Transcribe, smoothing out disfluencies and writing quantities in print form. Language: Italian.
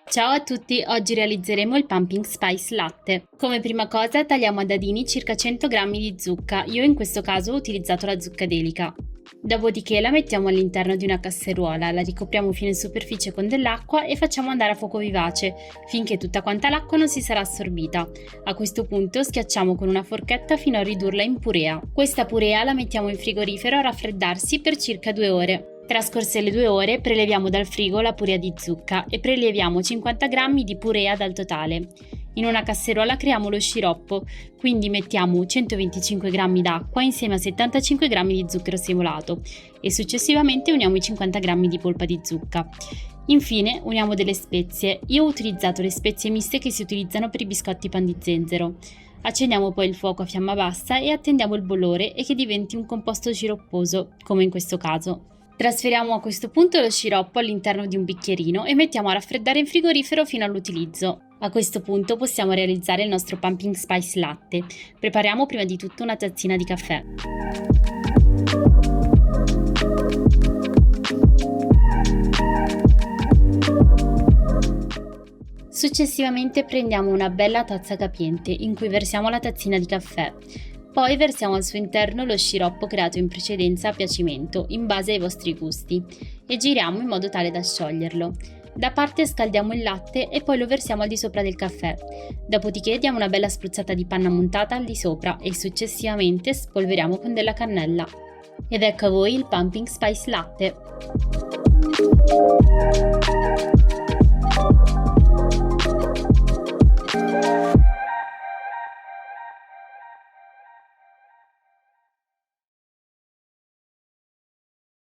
Ciao a tutti, oggi realizzeremo il Pumpkin Spice Latte. Come prima cosa tagliamo a dadini circa 100 g di zucca, io in questo caso ho utilizzato la zuccadelica. Dopodiché la mettiamo all'interno di una casseruola, la ricopriamo fino in superficie con dell'acqua e facciamo andare a fuoco vivace, finché tutta quanta l'acqua non si sarà assorbita. A questo punto schiacciamo con una forchetta fino a ridurla in purea. Questa purea la mettiamo in frigorifero a raffreddarsi per circa 2 ore. Trascorse le 2 ore preleviamo dal frigo la purea di zucca e preleviamo 50 g di purea dal totale. In una casseruola creiamo lo sciroppo, quindi mettiamo 125 g d'acqua insieme a 75 g di zucchero semolato e successivamente uniamo i 50 g di polpa di zucca. Infine uniamo delle spezie, io ho utilizzato le spezie miste che si utilizzano per i biscotti pan di zenzero. Accendiamo poi il fuoco a fiamma bassa e attendiamo il bollore e che diventi un composto sciropposo, come in questo caso. Trasferiamo a questo punto lo sciroppo all'interno di un bicchierino e mettiamo a raffreddare in frigorifero fino all'utilizzo. A questo punto possiamo realizzare il nostro Pumpkin Spice Latte. Prepariamo prima di tutto una tazzina di caffè. Successivamente prendiamo una bella tazza capiente in cui versiamo la tazzina di caffè. Poi versiamo al suo interno lo sciroppo creato in precedenza a piacimento, in base ai vostri gusti, e giriamo in modo tale da scioglierlo. Da parte scaldiamo il latte e poi lo versiamo al di sopra del caffè. Dopodiché diamo una bella spruzzata di panna montata al di sopra e successivamente spolveriamo con della cannella. Ed ecco a voi il Pumpkin Spice Latte!